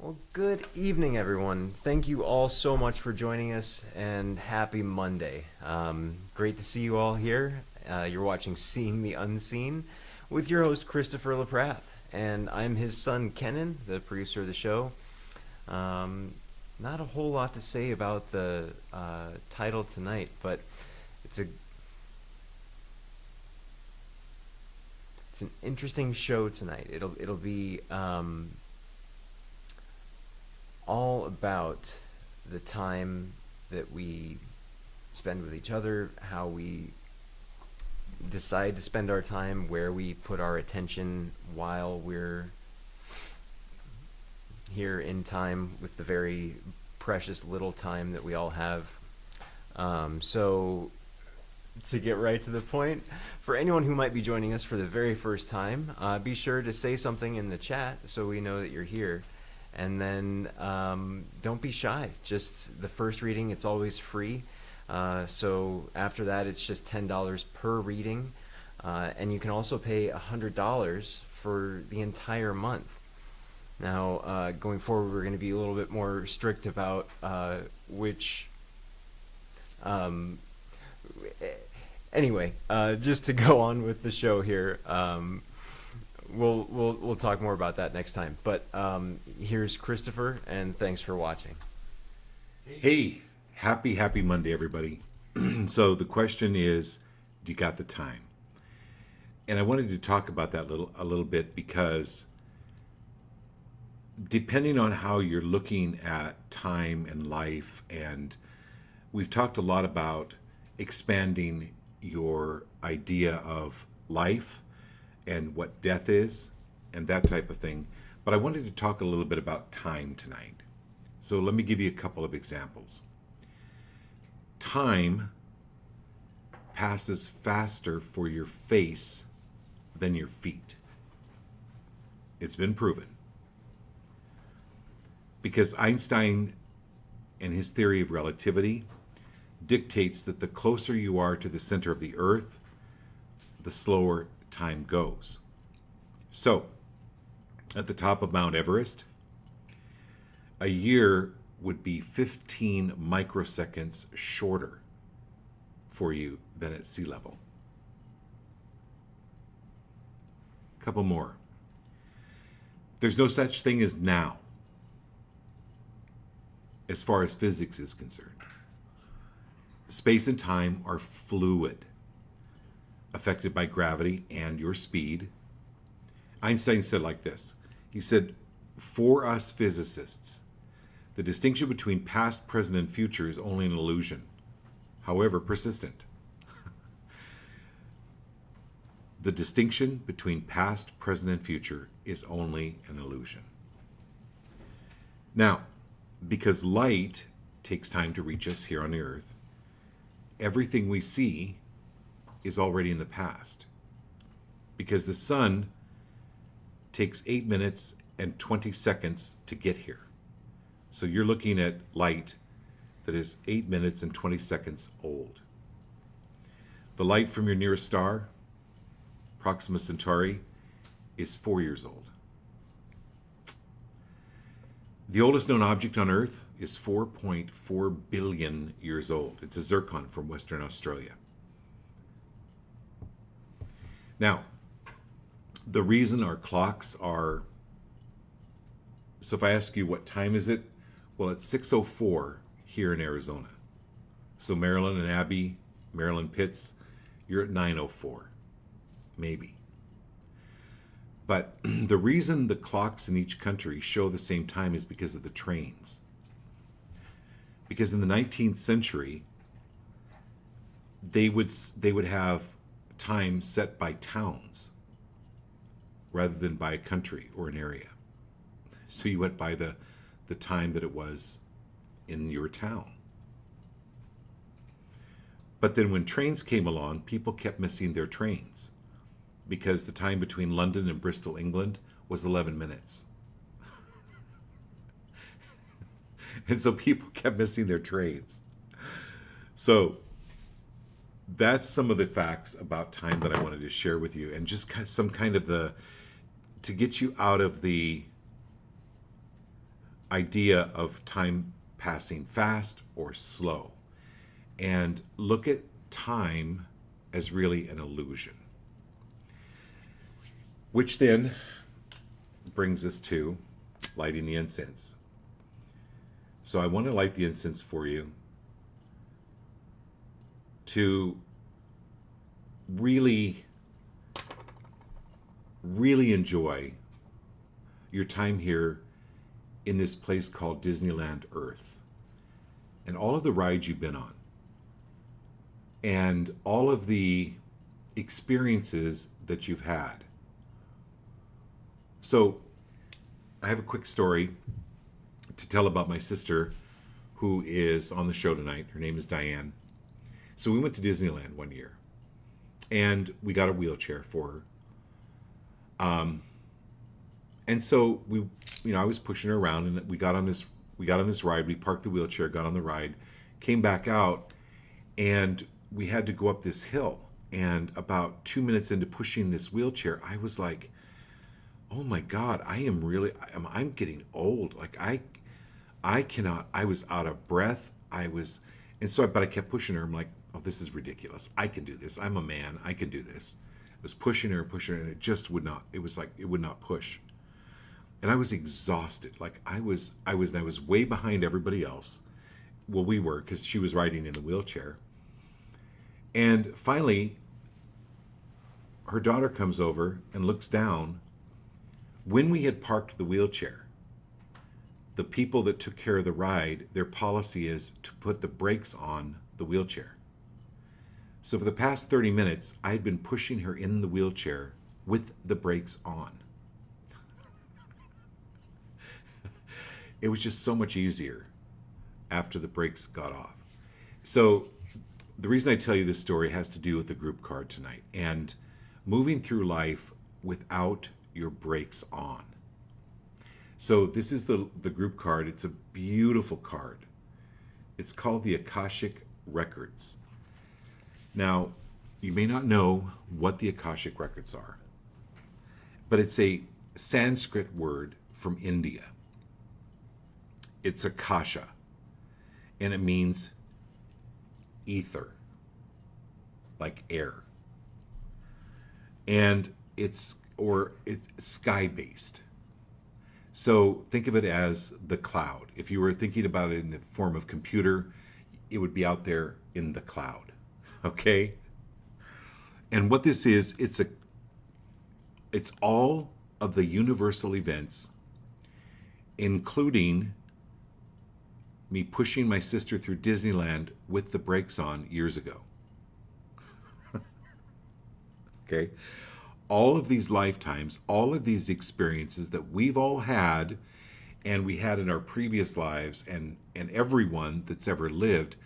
Well, good evening, everyone. Thank you all so much for joining us, and happy Monday. Great to see you all here. You're watching Seeing the Unseen with your host, Christopher LaPrath, and I'm his son, Kenan, the producer of the show. Not a whole lot to say about the title tonight, but it's a it's an interesting show tonight. It'll be all about the time that we spend with each other, how we decide to spend our time, where we put our attention while we're here in time with the very precious little time that we all have. So to get right to the point, for anyone who might be joining us for the very first time, be sure to say something in the chat so we know that you're here. And then don't be shy. Just the first reading, it's always free. So after that, it's just $10 per reading. And you can also pay $100 for the entire month. Now, going forward, we're going to be a little bit more strict about which... Anyway, just to go on with the show here, we'll talk more about that next time. But here's Christopher, and thanks for watching. Hey, happy Monday, everybody. So the question is, do you got the time? And I wanted to talk about that a little bit because depending on how you're looking at time and life, and we've talked a lot about expanding your idea of life and what death is and that type of thing. But I wanted to talk a little bit about time tonight. So let me give you a couple of examples. Time passes faster for your face than your feet. It's been proven. Because Einstein and his theory of relativity dictates that the closer you are to the center of the earth, the slower time goes. So, at the top of Mount Everest, a year would be 15 microseconds shorter for you than at sea level. A couple more. There's no such thing as now, as far as physics is concerned. Space and time are fluid, affected by gravity and your speed. Einstein said like this. He said, for us physicists, the distinction between past, present, and future is only an illusion, however persistent. The distinction between past, present, and future is only an illusion. Now, because light takes time to reach us here on the earth, everything we see is already in the past. Because the sun takes 8 minutes and 20 seconds to get here. So you're looking at light that is 8 minutes and 20 seconds old. The light from your nearest star, Proxima Centauri, is 4 years old. The oldest known object on Earth is 4.4 billion years old. It's a zircon from Western Australia. Now, the reason our clocks are... So if I ask you what time is it? Well, it's 6:04 here in Arizona. So Marilyn and Abby, Marilyn Pitts, you're at 9:04. Maybe. But the reason the clocks in each country show the same time is because of the trains. Because in the 19th century, they would have time set by towns rather than by a country or an area. So you went by the time that it was in your town. But then when trains came along, people kept missing their trains because the time between London and Bristol, England was 11 minutes. And so people kept missing their trains. So that's some of the facts about time that I wanted to share with you, and just some kind of to get you out of the idea of time passing fast or slow, and look at time as really an illusion. Which then brings us to lighting the incense. So I want to light the incense for you to really, really enjoy your time here in this place called Disneyland Earth, and all of the rides you've been on, and all of the experiences that you've had. So I have a quick story to tell about my sister who is on the show tonight. Her name is Diane. So we went to Disneyland one year and we got a wheelchair for her. And so I was pushing her around, and we got on this ride. We parked the wheelchair, got on the ride, came back out, and we had to go up this hill. And about 2 minutes into pushing this wheelchair, I was like, oh my God, I'm getting old. Like I cannot, I was out of breath. But I kept pushing her. I'm like, oh, this is ridiculous. I can do this. I'm a man. I can do this. I was pushing her, and it just would not, it was like, it would not push. And I was exhausted. Like I was way behind everybody else. Well, we were, because she was riding in the wheelchair. And finally, her daughter comes over and looks down. When we had parked the wheelchair, the people that took care of the ride, their policy is to put the brakes on the wheelchair. So for the past 30 minutes, I had been pushing her in the wheelchair with the brakes on. It was just so much easier after the brakes got off. So the reason I tell you this story has to do with the group card tonight and moving through life without your brakes on. So this is the group card. It's a beautiful card. It's called the Akashic Records. Now, you may not know what the Akashic Records are, but it's a Sanskrit word from India. It's Akasha, and it means ether, like air. And it's sky-based. So think of it as the cloud. If you were thinking about it in the form of computer, it would be out there in the cloud. Okay? And what this is, it's all of the universal events, including me pushing my sister through Disneyland with the brakes on years ago. Okay? All of these lifetimes, all of these experiences that we've all had, and we had in our previous lives, and everyone that's ever lived,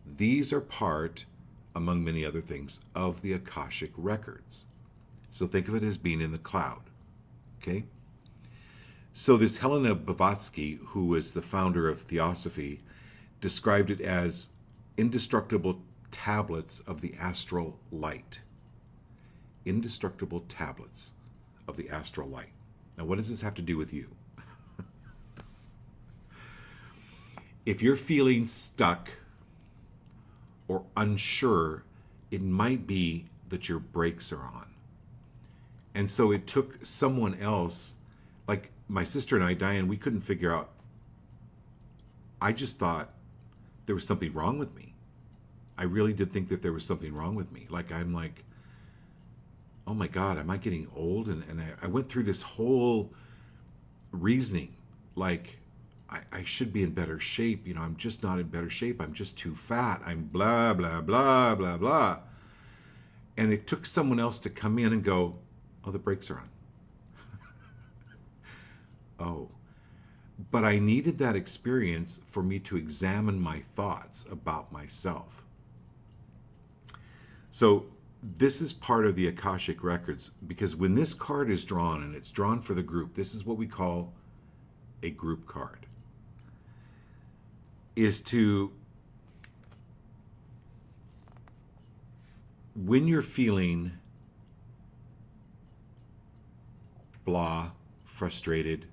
these are part, among many other things, of the Akashic Records. So think of it as being in the cloud. Okay? So this Helena Blavatsky, who was the founder of Theosophy, described it as indestructible tablets of the astral light. Indestructible tablets of the astral light. Now, what does this have to do with you? If you're feeling stuck or unsure, it might be that your brakes are on. And so it took someone else, like my sister and I, Diane, we couldn't figure out. I just thought there was something wrong with me. I really did think that there was something wrong with me. Like, I'm like, oh my God, am I getting old? And I went through this whole reasoning, like, I should be in better shape. You know, I'm just not in better shape. I'm just too fat. I'm blah, blah, blah, blah, blah. And it took someone else to come in and go, oh, the brakes are on. Oh. But I needed that experience for me to examine my thoughts about myself. So this is part of the Akashic Records, because when this card is drawn, and it's drawn for the group, this is what we call a group card, is to, when you're feeling blah, frustrated,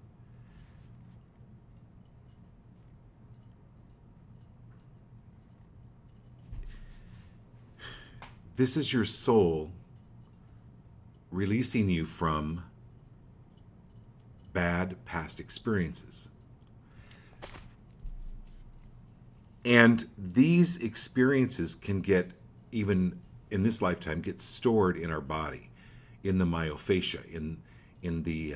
This is your soul releasing you from bad past experiences. And these experiences can get, even in this lifetime, get stored in our body, in the myofascia, in the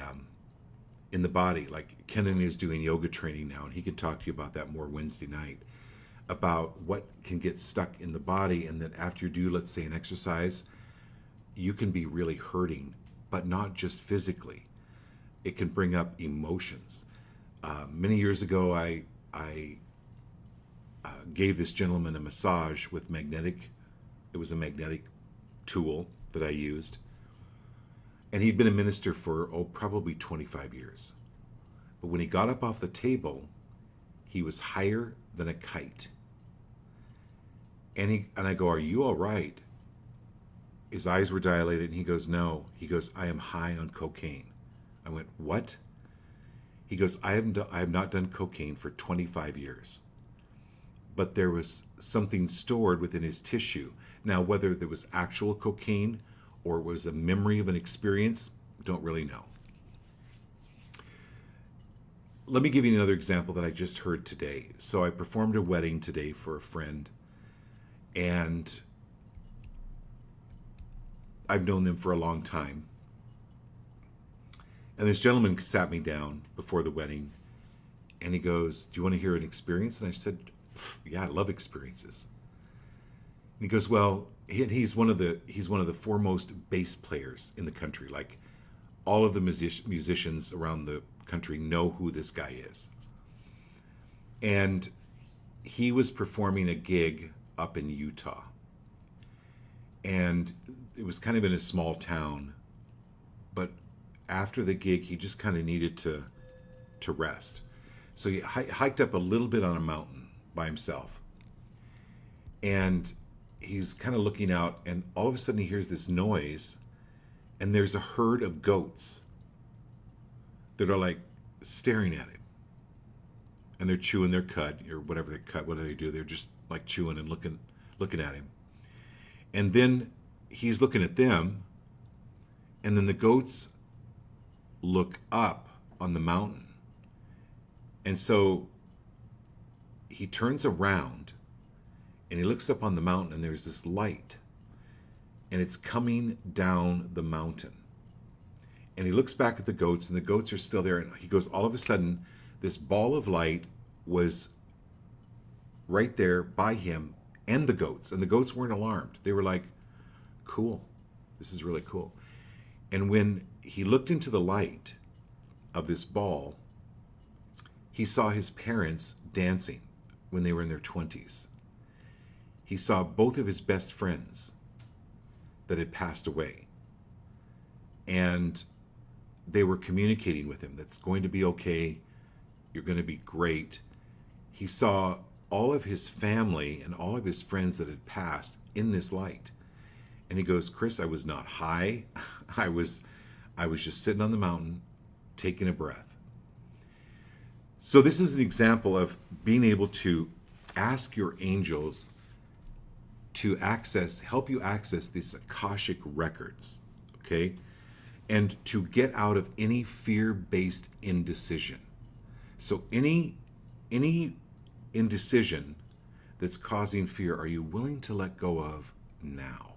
body. Like Kenan is doing yoga training now, and he can talk to you about that more Wednesday night, about what can get stuck in the body, and that after you do, let's say, an exercise, you can be really hurting, but not just physically. It can bring up emotions. Many years ago, I gave this gentleman a massage with magnetic. It was a magnetic tool that I used. And he'd been a minister for, probably 25 years. But when he got up off the table, he was higher than a kite. And I go, "Are you all right?" His eyes were dilated, and he goes, "No." He goes, "I am high on cocaine." I went, "What?" He goes, I have not done cocaine for 25 years. But there was something stored within his tissue. Now, whether there was actual cocaine or it was a memory of an experience, don't really know. Let me give you another example that I just heard today. So I performed a wedding today for a friend, and I've known them for a long time. And this gentleman sat me down before the wedding, and he goes, "Do you want to hear an experience?" And I said, "Yeah, I love experiences." And he goes, "Well," he's one of the foremost bass players in the country. Like, all of the musicians around the country know who this guy is. And he was performing a gig up in Utah, and it was kind of in a small town. But after the gig, he just kind of needed to rest. So he hiked up a little bit on a mountain by himself. And he's kind of looking out, and all of a sudden he hears this noise, and there's a herd of goats that are like staring at him. And they're chewing their cud, or whatever they cut. What do they do? They're just like chewing and looking at him. And then he's looking at them, and then the goats look up on the mountain. And so he turns around and he looks up on the mountain, and there's this light, and it's coming down the mountain. And he looks back at the goats, and the goats are still there. And he goes, all of a sudden, this ball of light was right there by him and the goats. And the goats weren't alarmed. They were like, "Cool. This is really cool." And when he looked into the light of this ball, he saw his parents dancing when they were in their 20s. He saw both of his best friends that had passed away. And they were communicating with him, "That's going to be okay. You're going to be great." He saw all of his family and all of his friends that had passed in this light. And he goes, "Chris, I was not high. I was just sitting on the mountain, taking a breath." So this is an example of being able to ask your angels to help you access these Akashic records, okay? And to get out of any fear-based indecision. So any indecision that's causing fear, are you willing to let go of now?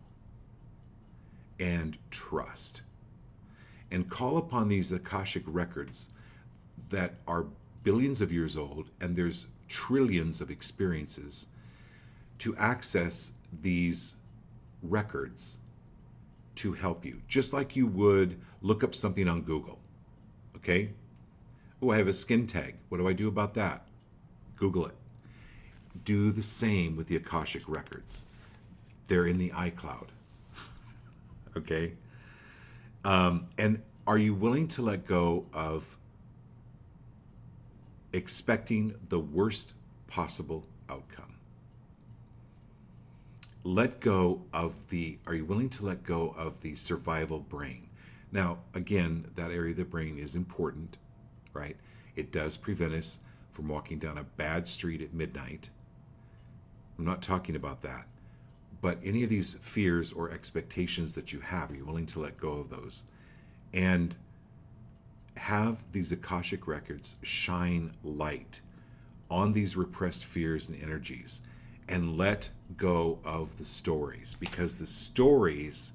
And trust. And call upon these Akashic records that are billions of years old, and there's trillions of experiences, to access these records to help you. Just like you would look up something on Google, okay? "Oh, I have a skin tag. What do I do about that?" Google it. Do the same with the Akashic records. They're in the iCloud. Okay? And are you willing to let go of expecting the worst possible outcome? Are you willing to let go of the survival brain? Now, again, that area of the brain is important, right? It does prevent us from walking down a bad street at midnight. I'm not talking about that. But any of these fears or expectations that you have, are you willing to let go of those? And have these Akashic records shine light on these repressed fears and energies, and let go of the stories, because the stories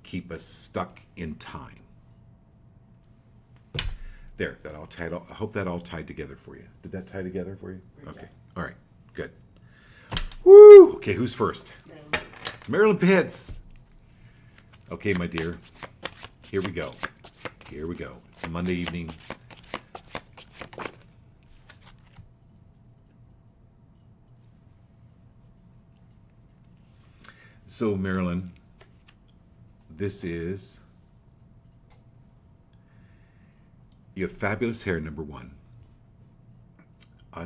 keep us stuck in time. There, that all tied. I hope that all tied together for you. Did that tie together for you? Okay. All right. Good. Woo! Okay, who's first? Marilyn Pitts. Okay, my dear. Here we go. Here we go. It's a Monday evening. So, Marilyn, this is... You have fabulous hair, number one.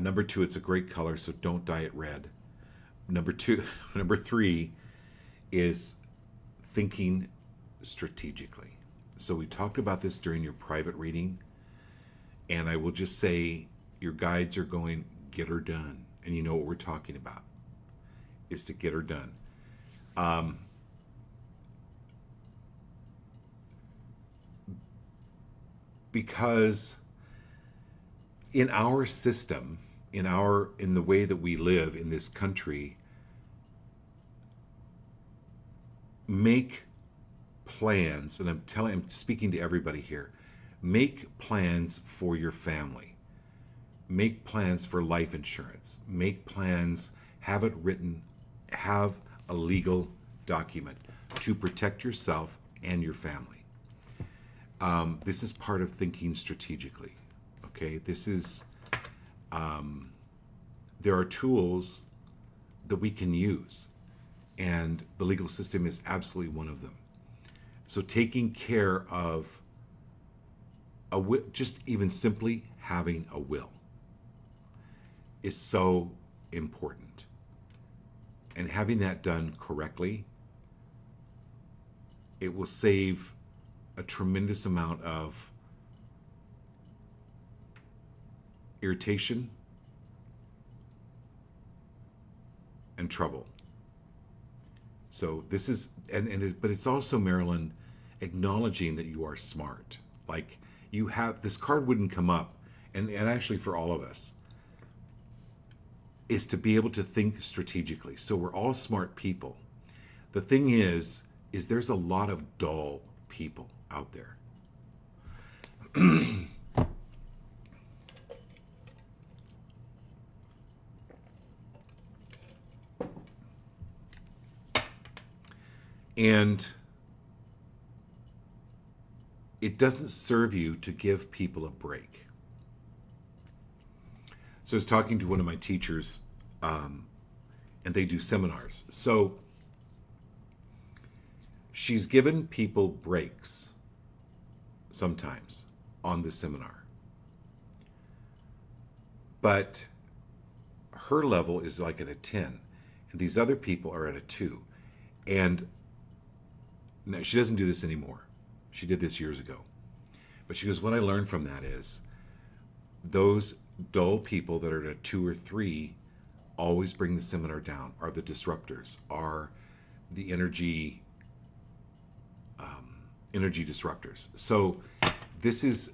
Number two, it's a great color, so don't dye it red. Number three is thinking strategically. So we talked about this during your private reading, and I will just say your guides are going, get her done. And you know what we're talking about, is to get her done. Because in our system, in the way that we live in this country, make plans, and I'm speaking to everybody here, make plans for your family. Make plans for life insurance. Make plans, have it written, have a legal document to protect yourself and your family. This is part of thinking strategically. Okay, this is, there are tools that we can use, and the legal system is absolutely one of them. So taking care of just even simply having a will is so important. And having that done correctly, it will save a tremendous amount of irritation and trouble. So this is, but it's also, Marilyn, acknowledging that you are smart. Like, you have, this card wouldn't come up, and actually for all of us, is to be able to think strategically. So we're all smart people. The thing is there's a lot of dull people out there. And it doesn't serve you to give people a break. So I was talking to one of my teachers, and they do seminars. So she's given people breaks sometimes on the seminar. But her level is like at a 10, and these other people are at a 2. And now, she doesn't do this anymore. She did this years ago. But she goes, what I learned from that is those dull people that are at a 2 or 3 always bring the seminar down, are the disruptors, are the energy disruptors. So this is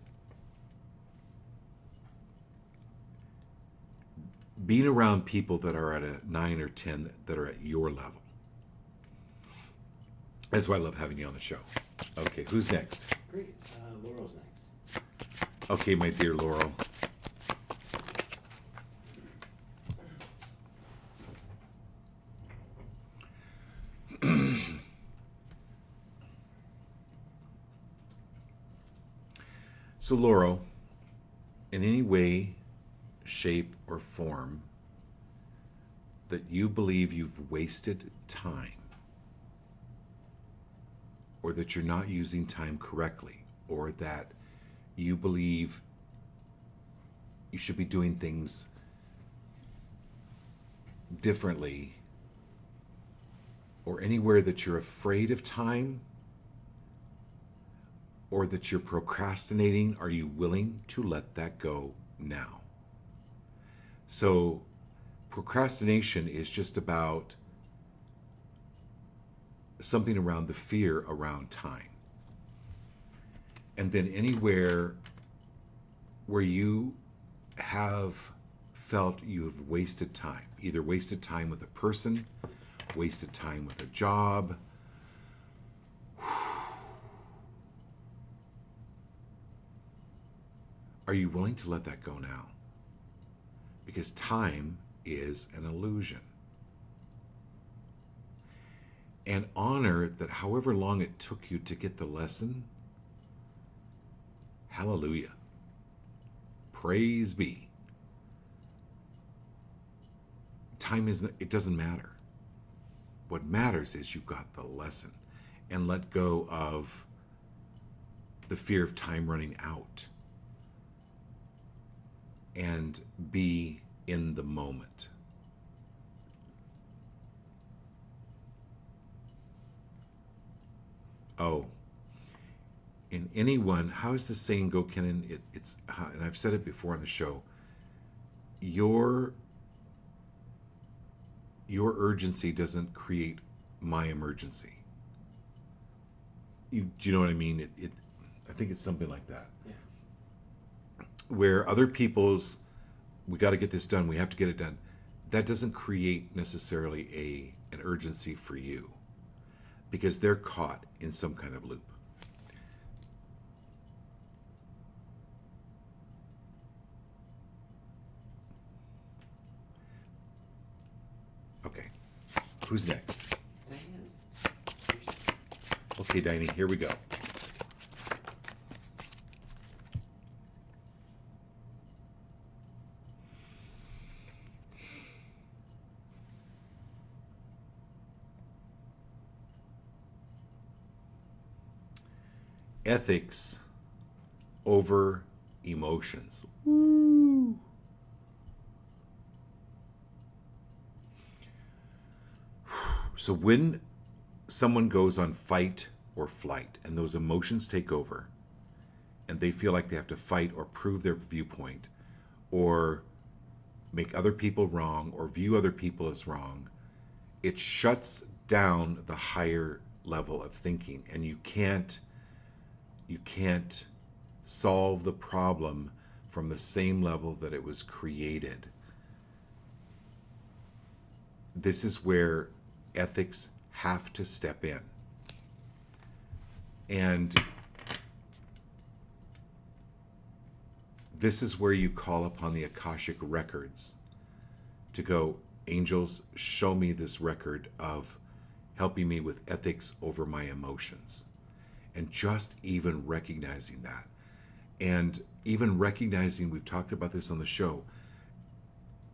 being around people that are at a 9 or 10 that are at your level. That's why I love having you on the show. Okay, who's next? Great. Laurel's next. Okay, my dear Laurel. So, Laurel, in any way, shape, or form that you believe you've wasted time, or that you're not using time correctly, or that you believe you should be doing things differently, or anywhere that you're afraid of time, or that you're procrastinating, are you willing to let that go now? So procrastination is just about something around the fear around time. And then anywhere where you have felt you have wasted time, either wasted time with a person, wasted time with a job, are you willing to let that go now? Because time is an illusion. And honor that however long it took you to get the lesson, hallelujah. Praise be. Time isn't, it doesn't matter. What matters is you got the lesson, and let go of the fear of time running out and be in the moment. Oh, in anyone, how does the saying go, Kenan? It's, and I've said it before on the show, your urgency doesn't create my emergency. Do you know what I mean? I think it's something like that. Yeah. Where other people's, we got to get this done, we have to get it done, that doesn't create necessarily an urgency for you, because they're caught in some kind of loop. Okay, who's next? Diane. Okay, Diney, here we go. Ethics over emotions. Woo! So when someone goes on fight or flight and those emotions take over and they feel like they have to fight or prove their viewpoint or make other people wrong or view other people as wrong, it shuts down the higher level of thinking, and you can't solve the problem from the same level that it was created. This is where ethics have to step in. And this is where you call upon the Akashic records to go, angels, show me this record of helping me with ethics over my emotions. And just even recognizing that. And even recognizing, we've talked about this on the show,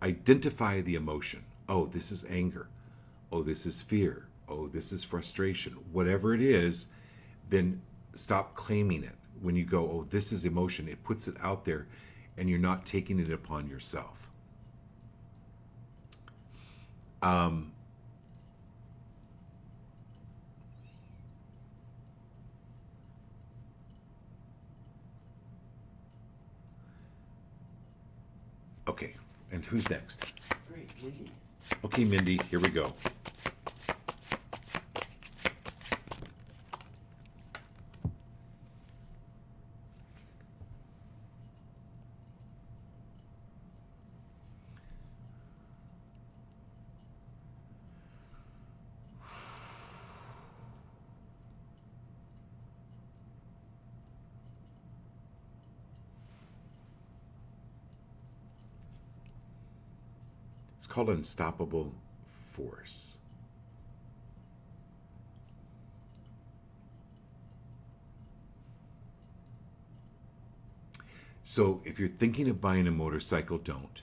identify the emotion. Oh, this is anger. Oh, this is fear. Oh, this is frustration. Whatever it is, then stop claiming it. When you go, oh, this is emotion, it puts it out there, and you're not taking it upon yourself. Okay, and who's next? Great, Mindy. Okay, Mindy, here we go. It's called unstoppable force. So if you're thinking of buying a motorcycle, don't.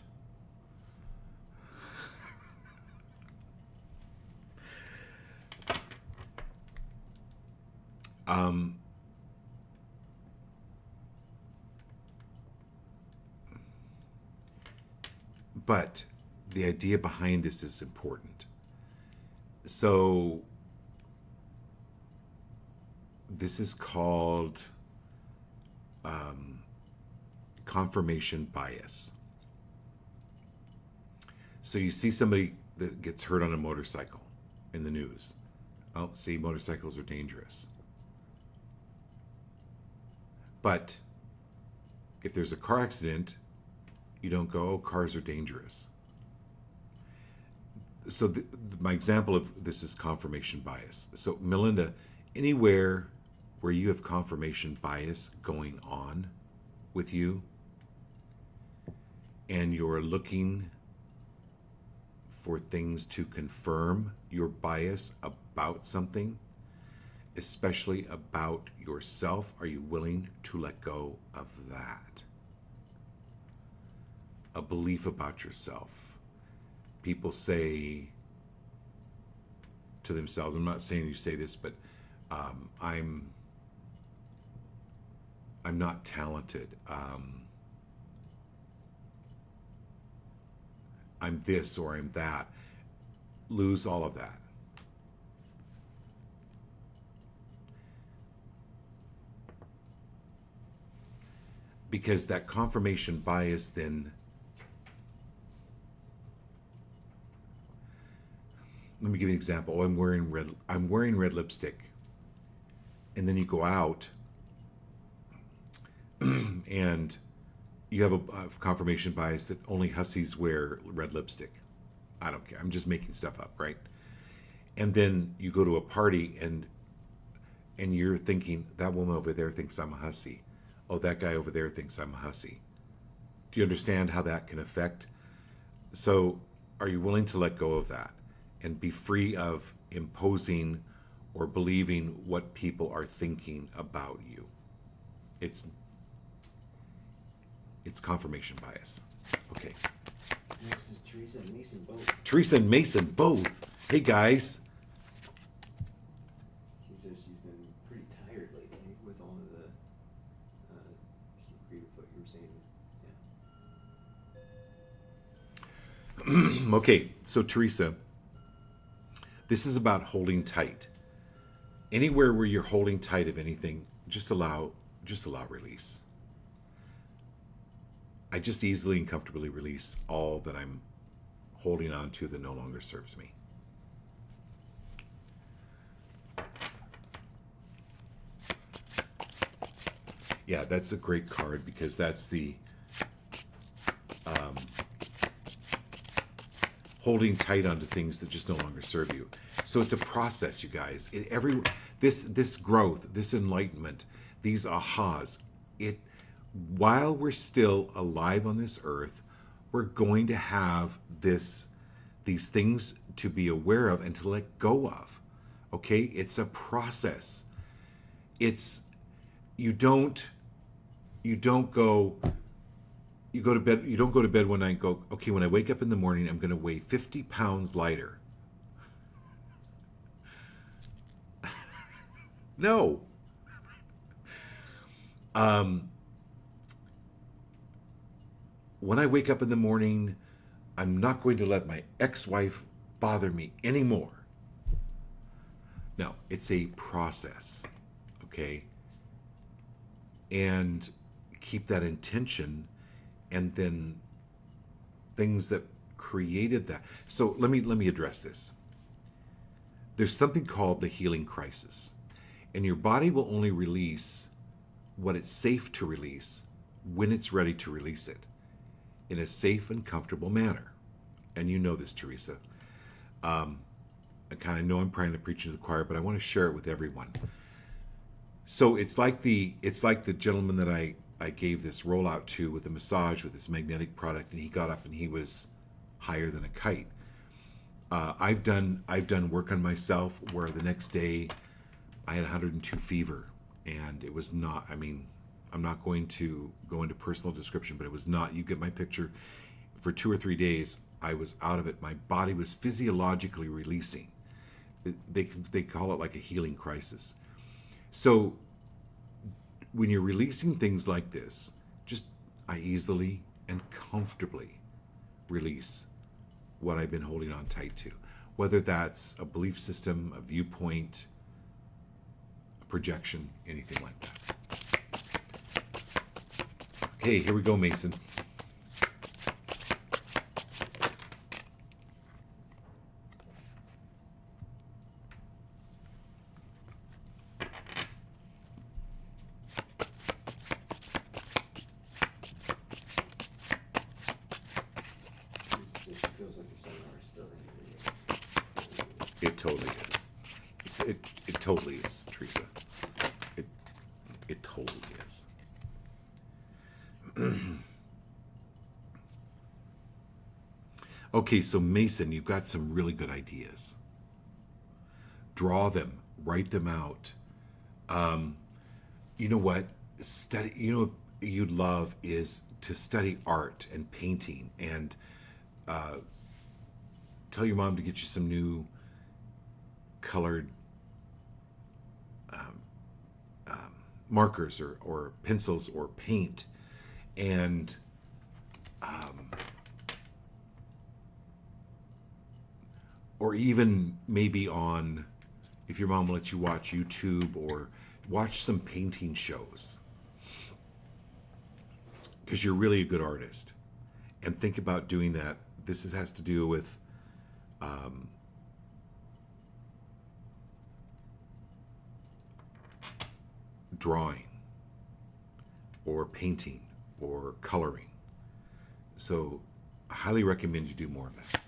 But the idea behind this is important. So this is called confirmation bias. So you see somebody that gets hurt on a motorcycle in the news. Oh, see, motorcycles are dangerous. But if there's a car accident, you don't go, oh, cars are dangerous. So my example of this is confirmation bias. So Melinda, anywhere where you have confirmation bias going on with you and you're looking for things to confirm your bias about something, especially about yourself, are you willing to let go of that? A belief about yourself. People say to themselves, I'm not saying you say this, but I'm not talented. I'm this or I'm that. Lose all of that. Because that confirmation bias then, let me give you an example. Oh, I'm wearing red lipstick. And then you go out and you have a confirmation bias that only hussies wear red lipstick. I don't care. I'm just making stuff up, right? And then you go to a party and you're thinking, that woman over there thinks I'm a hussy. Oh, that guy over there thinks I'm a hussy. Do you understand how that can affect? So are you willing to let go of that and be free of imposing or believing what people are thinking about you? It's confirmation bias. Okay. Next is Teresa and Mason both. Teresa and Mason both. Hey guys. She says she's been pretty tired lately with all of the. She agreed with what you were saying. Yeah. Okay, so Teresa, this is about holding tight. Anywhere where you're holding tight of anything, just allow release. I just easily and comfortably release all that I'm holding on to that no longer serves me. Yeah, that's a great card because that's the holding tight onto things that just no longer serve you. So it's a process, you guys. This growth, this enlightenment, these ahas, while we're still alive on this earth, we're going to have these things to be aware of and to let go of. Okay? It's a process. You don't go to bed, you don't go to bed one night and go, okay, when I wake up in the morning, I'm going to weigh 50 pounds lighter. No. When I wake up in the morning, I'm not going to let my ex-wife bother me anymore. No, it's a process, okay? And keep that intention, and then things that created that. So let me address this. There's something called the healing crisis, and your body will only release what it's safe to release when it's ready to release it in a safe and comfortable manner. And you know this, Teresa. I kind of know I'm trying to preach to the choir, but I want to share it with everyone. So it's like the gentleman that I gave this rollout to with a massage with this magnetic product, and he got up and he was higher than a kite. I've done work on myself where the next day I had 102 fever, and it was not, I mean, I'm not going to go into personal description, but it was not, you get my picture. For 2 or 3 days, I was out of it. My body was physiologically releasing. They call it like a healing crisis. So when you're releasing things like this, I easily and comfortably release what I've been holding on tight to. Whether that's a belief system, a viewpoint, a projection, anything like that. Okay, here we go, Mason. totally is. It totally is, Teresa. It totally is. Okay, so Mason, you've got some really good ideas. Draw them, write them out. You know what? Study. You know what you'd love is to study art and painting, and tell your mom to get you some new colored markers or pencils or paint, and or even maybe on, if your mom lets you watch YouTube, or watch some painting shows, because you're really a good artist, and think about doing that. Has to do with drawing or painting or coloring. So I highly recommend you do more of that.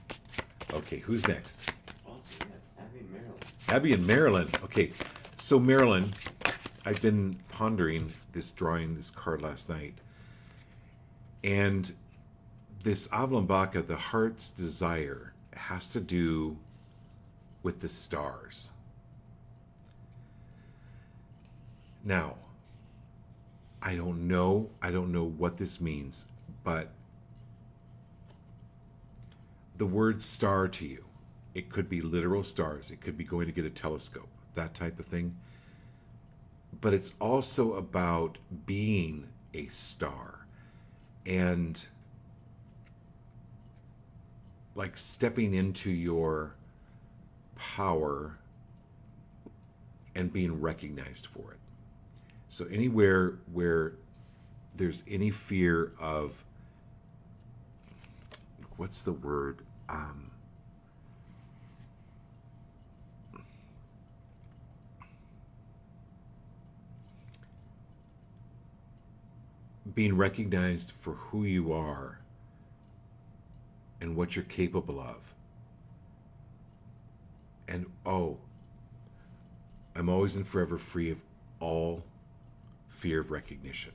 Okay, who's next? Awesome, yeah, Abby and Maryland. Abby and Marilyn. Okay, so Marilyn, I've been pondering drawing this card last night, and this Avlambaka, the heart's desire, has to do with the stars. Now, I don't know what this means, but the word star to you, it could be literal stars, it could be going to get a telescope, that type of thing. But it's also about being a star and like stepping into your power and being recognized for it. So anywhere where there's any fear of, what's the word? Being recognized for who you are and what you're capable of. And I'm always and forever free of all fear of recognition.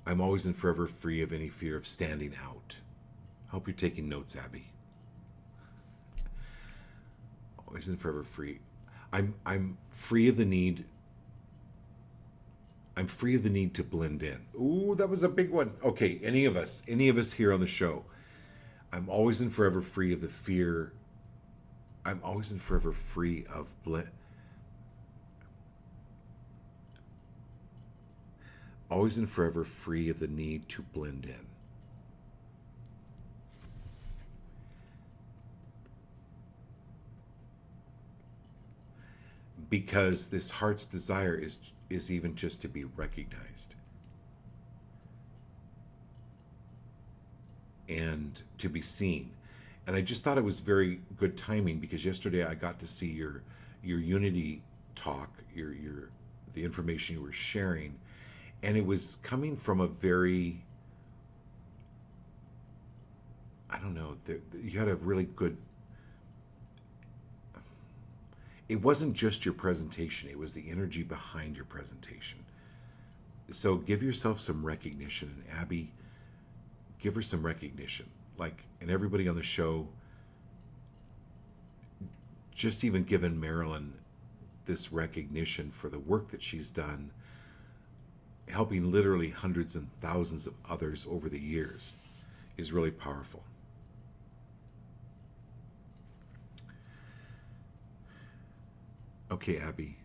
I'm always and forever free of any fear of standing out. I hope you're taking notes, Abby. Always and forever free. I'm free of the need. I'm free of the need to blend in. Ooh, that was a big one. Okay, any of us here on the show. I'm always and forever free of the fear. I'm always and forever free of always and forever free of the need to blend in. Because this heart's desire is even just to be recognized and to be seen. And I just thought it was very good timing, because yesterday I got to see your Unity talk, the information you were sharing, and it was coming from a very, I don't know, you had a really good, it wasn't just your presentation, it was the energy behind your presentation. So give yourself some recognition, and Abby, give her some recognition. And everybody on the show, just even giving Marilyn this recognition for the work that she's done, helping literally hundreds and thousands of others over the years, is really powerful. Okay, Abby.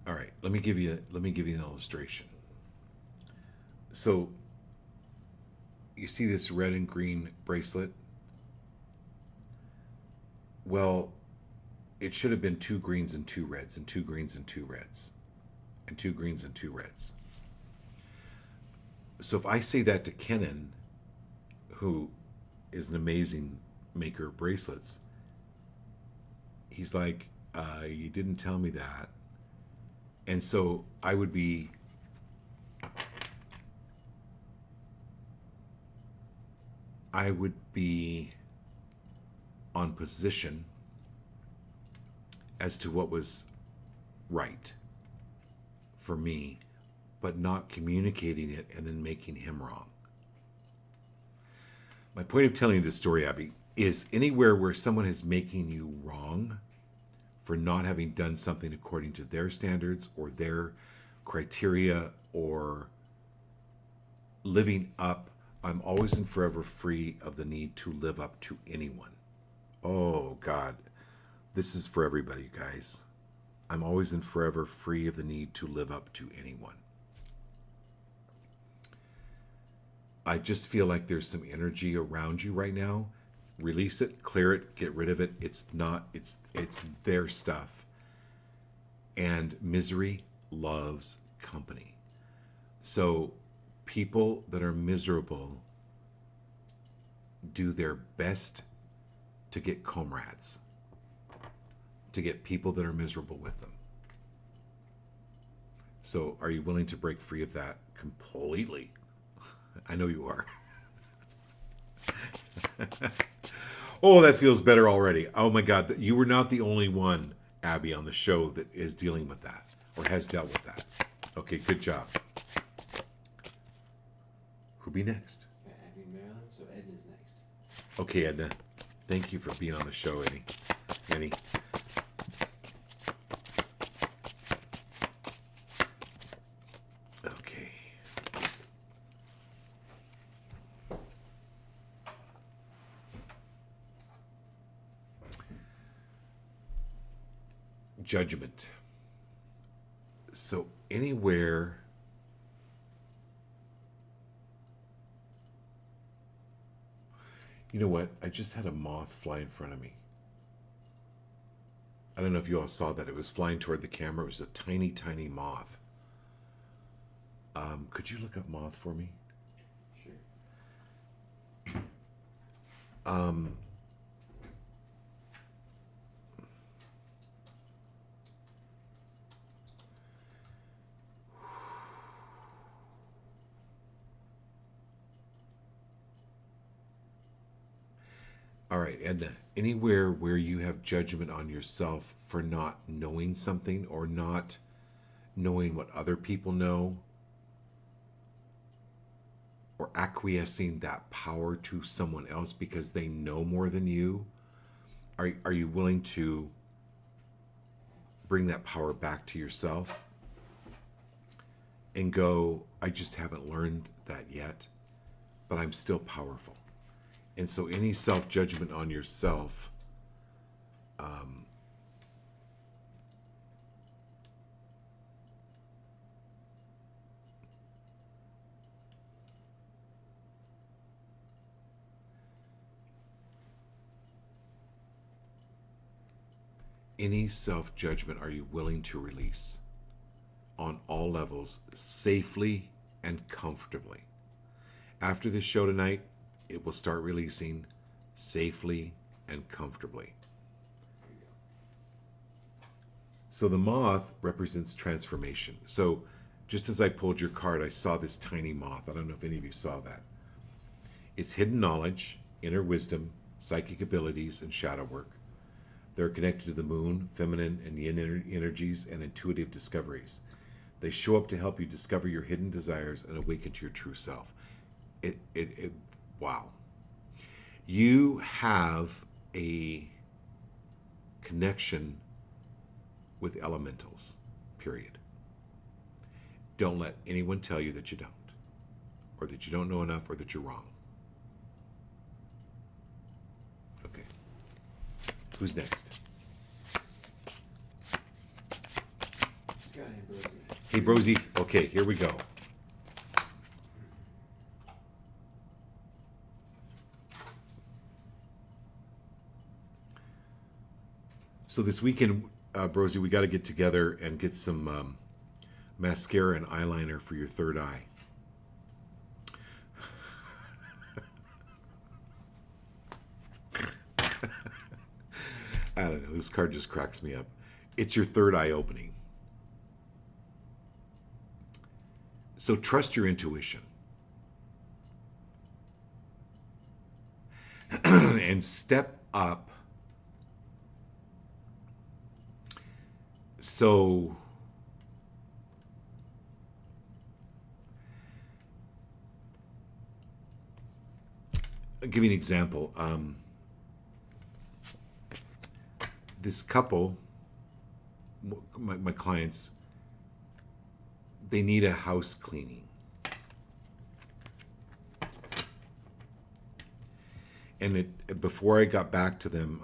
All right, let me give you an illustration. So you see this red and green bracelet? Well, it should have been 2 greens and 2 reds and 2 greens and 2 reds and 2 greens and 2 reds. So if I say that to Kenan, who is an amazing maker of bracelets, he's like, you didn't tell me that. And so I would be on position as to what was right for me, but not communicating it and then making him wrong. My point of telling you this story, Abby, is anywhere where someone is making you wrong for not having done something according to their standards or their criteria or living up, I'm always and forever free of the need to live up to anyone. Oh, God. This is for everybody, guys. I'm always and forever free of the need to live up to anyone. I just feel like there's some energy around you right now. Release it, clear it, get rid of it. It's their stuff. And misery loves company. So people that are miserable do their best to get comrades, to get people that are miserable with them. So are you willing to break free of that completely? I know you are. Oh, that feels better already. Oh my God, you were not the only one, Abby, on the show that is dealing with that or has dealt with that. Okay, good job. Who'll be next? Abby and Marilyn, so Edna's next. Okay, Edna. Thank you for being on the show, Annie. Okay. Judgment. So anywhere you know what? I just had a moth fly in front of me. I don't know if you all saw that. It was flying toward the camera. It was a tiny, tiny moth. Could you look up moth for me? Sure. All right, Edna, anywhere where you have judgment on yourself for not knowing something or not knowing what other people know or acquiescing that power to someone else because they know more than you, are you willing to bring that power back to yourself and go, I just haven't learned that yet, but I'm still powerful? And so any self-judgment on yourself, any self-judgment are you willing to release on all levels, safely and comfortably? After this show tonight, it will start releasing safely and comfortably. So the moth represents transformation. So just as I pulled your card, I saw this tiny moth. I don't know if any of you saw that. It's hidden knowledge, inner wisdom, psychic abilities, and shadow work. They're connected to the moon, feminine and yin energies, and intuitive discoveries. They show up to help you discover your hidden desires and awaken to your true self. Wow. You have a connection with elementals, period. Don't let anyone tell you that you don't, or that you don't know enough, or that you're wrong. Okay. Who's next? Scott Ambrosi. Hey, Brosy. Okay, here we go. So this weekend, Brosie, we got to get together and get some mascara and eyeliner for your third eye. I don't know. This card just cracks me up. It's your third eye opening. So trust your intuition. And step up. So I'll give you an example. This couple, my clients, they need a house cleaning. And before I got back to them,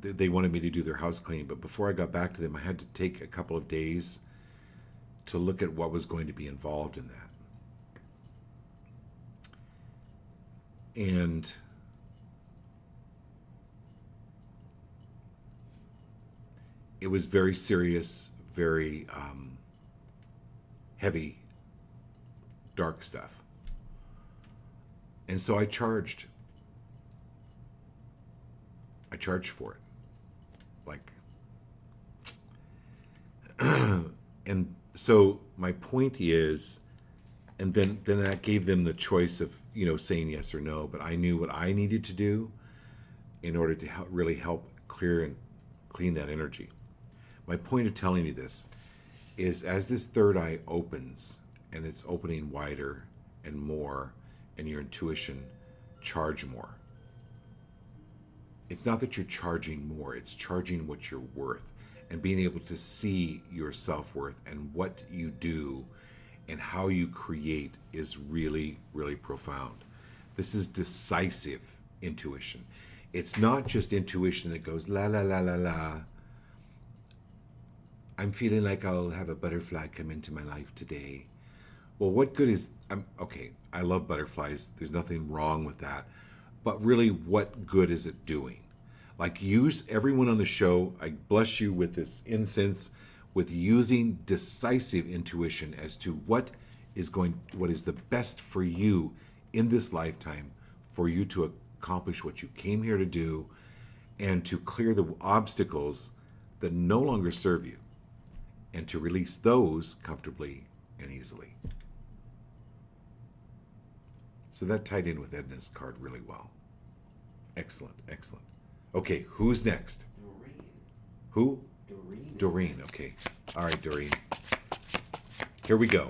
they wanted me to do their house cleaning, but before I got back to them, I had to take a couple of days to look at what was going to be involved in that. And it was very serious, very heavy, dark stuff. And so I charged for it. Like, and so my point is, and then that gave them the choice of, saying yes or no, but I knew what I needed to do in order to really help clear and clean that energy. My point of telling you this is, as this third eye opens, and it's opening wider and more, and your intuition, charge more. It's not that you're charging more, it's charging what you're worth, and being able to see your self-worth and what you do and how you create is really, really profound. This is decisive intuition. It's not just intuition that goes la la la la la. I'm feeling like I'll have a butterfly come into my life today. Well, what good is, okay, I love butterflies. There's nothing wrong with that. But really, what good is it doing? Like, use everyone on the show. I bless you with this incense, with using decisive intuition as to what is the best for you in this lifetime, for you to accomplish what you came here to do, and to clear the obstacles that no longer serve you, and to release those comfortably and easily. So that tied in with Edna's card really well. Excellent, excellent. Okay, who's next? Doreen. Who? Doreen. Doreen, okay. All right, Doreen. Here we go.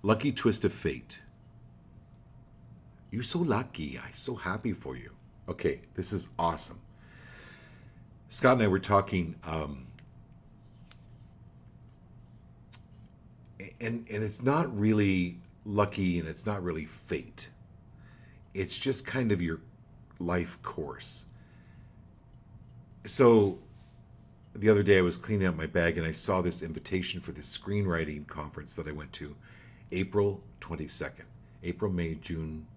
Lucky twist of fate. You're so lucky. I'm so happy for you. Okay, this is awesome. Scott and I were talking, and it's not really lucky and it's not really fate. It's just kind of your life course. So the other day I was cleaning out my bag and I saw this invitation for this screenwriting conference that I went to, April 22nd. April, May, June,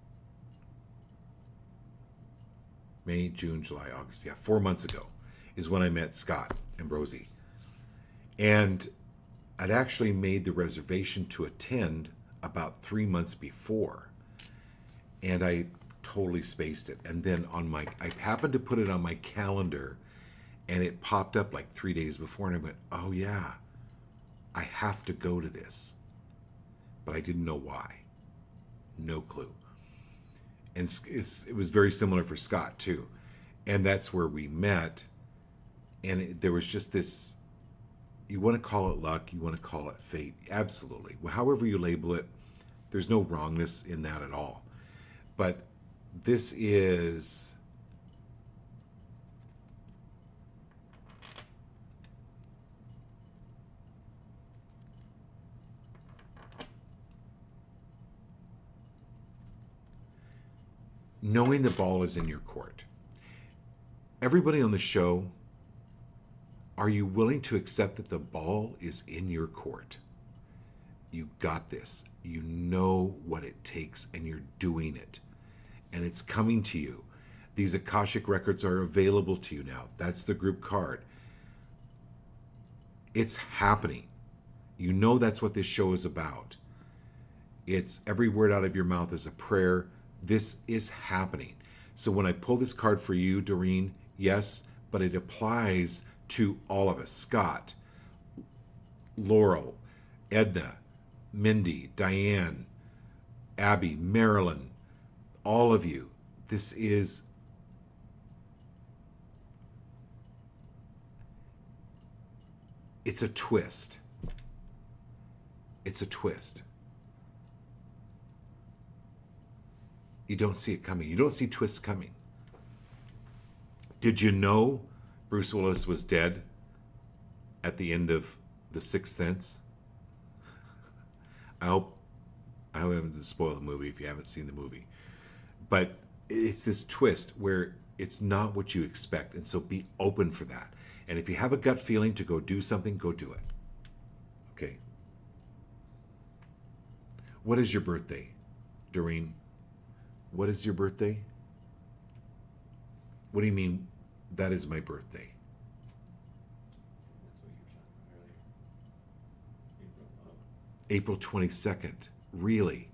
July, August. Yeah, 4 months ago is when I met Scott Ambrosi. And I'd actually made the reservation to attend about 3 months before. And I totally spaced it. And then I happened to put it on my calendar and it popped up like 3 days before. And I went, oh yeah, I have to go to this. But I didn't know why. No clue. And it was very similar for Scott too. And that's where we met. And there was just this, you want to call it luck, you want to call it fate. Absolutely. However you label it, there's no wrongness in that at all. But this is knowing the ball is in your court. Everybody on the show, are you willing to accept that the ball is in your court? You got this. You know what it takes, and you're doing it. And it's coming to you. These Akashic records are available to you now. That's the group card. It's happening. You know that's what this show is about. It's every word out of your mouth is a prayer. This is happening. So when I pull this card for you, Doreen, yes, but it applies to all of us. Scott, Laurel, Edna, Mindy, Diane, Abby, Marilyn, all of you. This is it's a twist. It's a twist. You don't see it coming. You don't see twists coming. Did you know Bruce Willis was dead at the end of The Sixth Sense? I hope I haven't spoiled the movie if you haven't seen the movie. But it's this twist where it's not what you expect. And so be open for that. And if you have a gut feeling to go do something, go do it. Okay? What is your birthday, Doreen? What is your birthday? What do you mean, that is my birthday? That's what you were saying earlier. April 22nd. Really?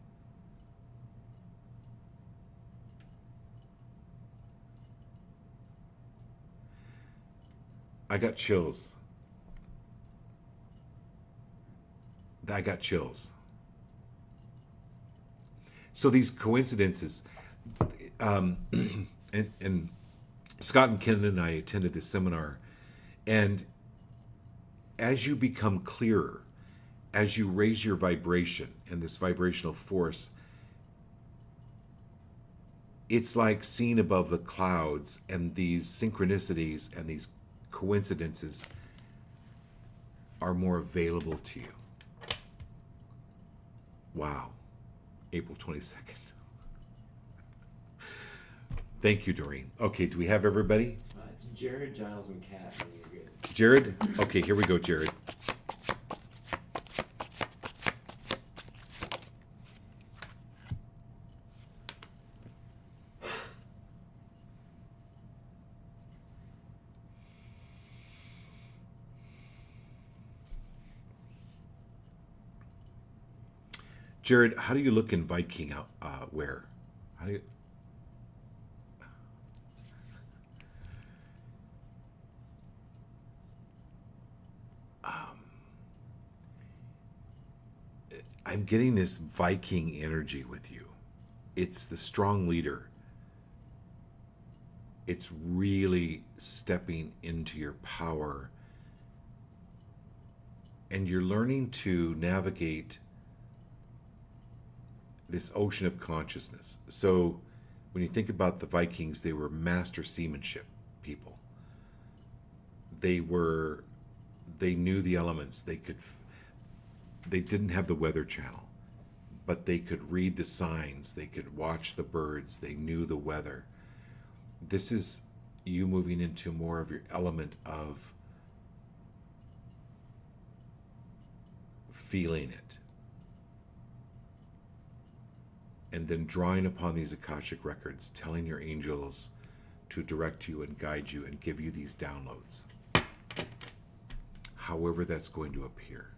I got chills. I got chills. So these coincidences, and Scott and Ken and I attended this seminar, and as you become clearer, as you raise your vibration and this vibrational force, it's like seeing above the clouds, and these synchronicities and these coincidences are more available to you. Wow. April 22nd. Thank you, Doreen. Okay, do we have everybody? It's Jared, Giles, and Kat. I think you're good. Jared? Okay, here we go, Jared. Jared, how do you look in Viking wear? How do you... I'm getting this Viking energy with you. It's the strong leader. It's really stepping into your power. And you're learning to navigate this ocean of consciousness. So when you think about the Vikings, they were master seamanship people. They knew the elements. They didn't have the Weather Channel, but they could read the signs. They could watch the birds. They knew the weather. This is you moving into more of your element of feeling it, and then drawing upon these Akashic records, telling your angels to direct you and guide you and give you these downloads, however that's going to appear.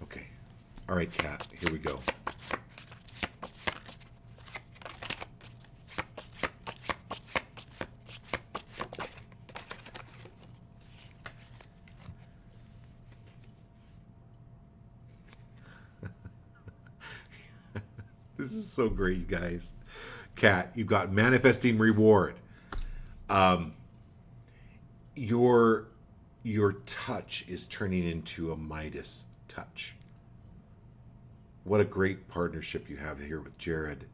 Okay. All right, Kat, here we go. This is so great, you guys. Kat, you've got manifesting reward. Your touch is turning into a Midas touch. What a great partnership you have here with Jared,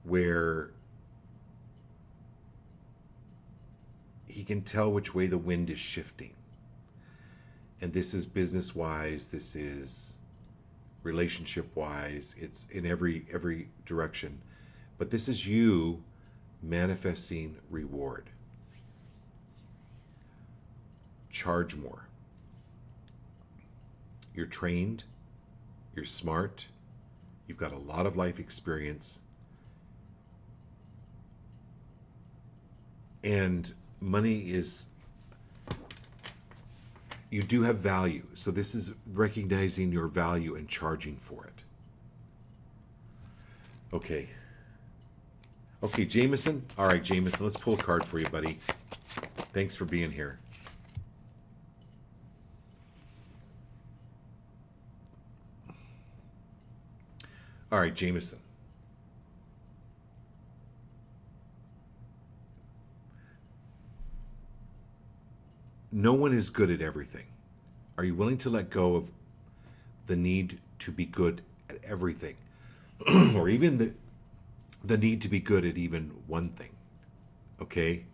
where he can tell which way the wind is shifting. And this is business-wise, this is relationship-wise, it's in every direction. But this is you manifesting reward. Charge more. You're trained, you're smart, you've got a lot of life experience, and money is, you do have value. So this is recognizing your value and charging for it. Okay. Okay, Jameson. All right, Jameson, let's pull a card for you, buddy. Thanks for being here. All right, Jameson. No one is good at everything. Are you willing to let go of the need to be good at everything? Or even the need to be good at even one thing? Okay?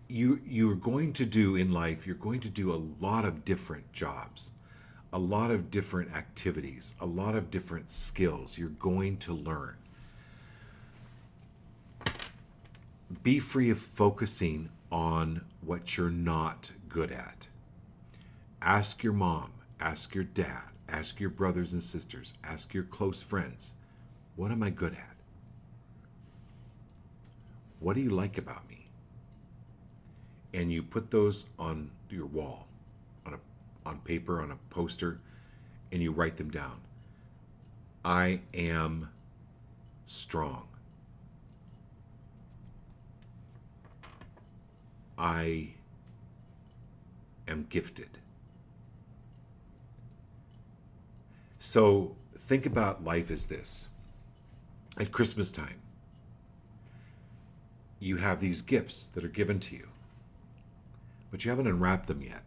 You're going to do in life, you're going to do a lot of different jobs, a lot of different activities, a lot of different skills you're going to learn. Be free of focusing on what you're not good at. Ask your mom, ask your dad, ask your brothers and sisters, ask your close friends, what am I good at? What do you like about me? And you put those on your wall, on paper, on a poster, and you write them down. I am strong. I am gifted. So think about life as this. At Christmas time, you have these gifts that are given to you, but you haven't unwrapped them yet.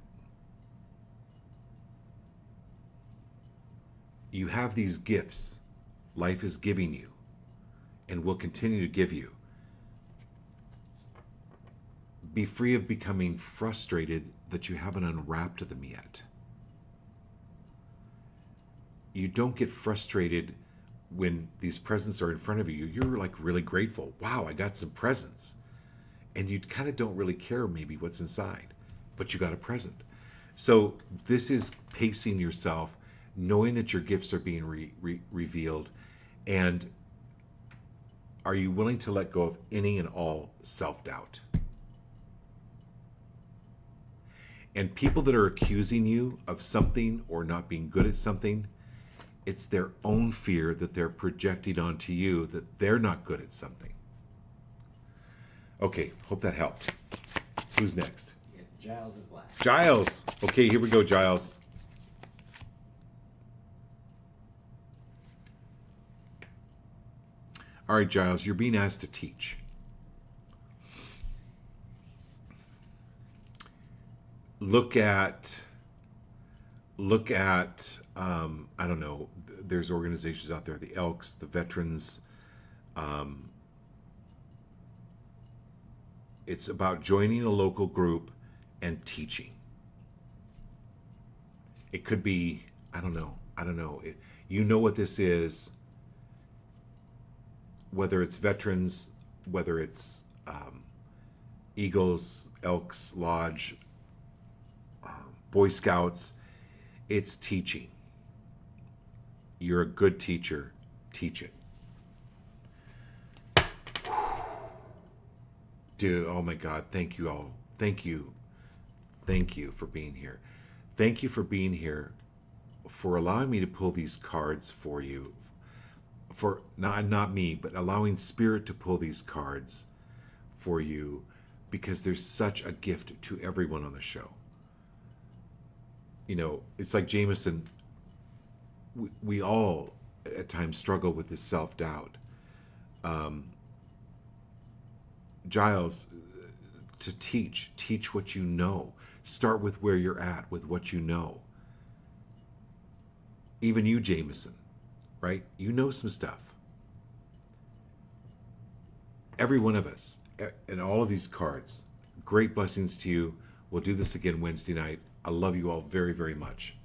You have these gifts life is giving you and will continue to give you. Be free of becoming frustrated that you haven't unwrapped them yet. You don't get frustrated when these presents are in front of you. You're like really grateful. Wow, I got some presents. And you kind of don't really care maybe what's inside, but you got a present. So this is pacing yourself, knowing that your gifts are being revealed. And are you willing to let go of any and all self-doubt? And people that are accusing you of something or not being good at something, it's their own fear that they're projecting onto you that they're not good at something. Okay, hope that helped. Who's next? Yeah, Giles is last. Giles. Okay, here we go, Giles. All right, Giles, you're being asked to teach. Look at I don't know, there's organizations out there, the Elks, the Veterans. It's about joining a local group and teaching. It could be, I don't know. You know what this is, whether it's Veterans, whether it's Eagles, Elks, Lodge, Boy Scouts, it's teaching. You're a good teacher, teach it. Dude, oh my God, thank you all. Thank you for being here. Thank you for being here, for allowing me to pull these cards for you. For not me, but allowing Spirit to pull these cards for you, because there's such a gift to everyone on the show. You know, it's like Jameson, we all at times struggle with this self-doubt. Giles, to teach what you know. Start with where you're at, with what you know. Even you, Jameson, right? You know some stuff. Every one of us, and all of these cards, great blessings to you. We'll do this again Wednesday night. I love you all very, very much.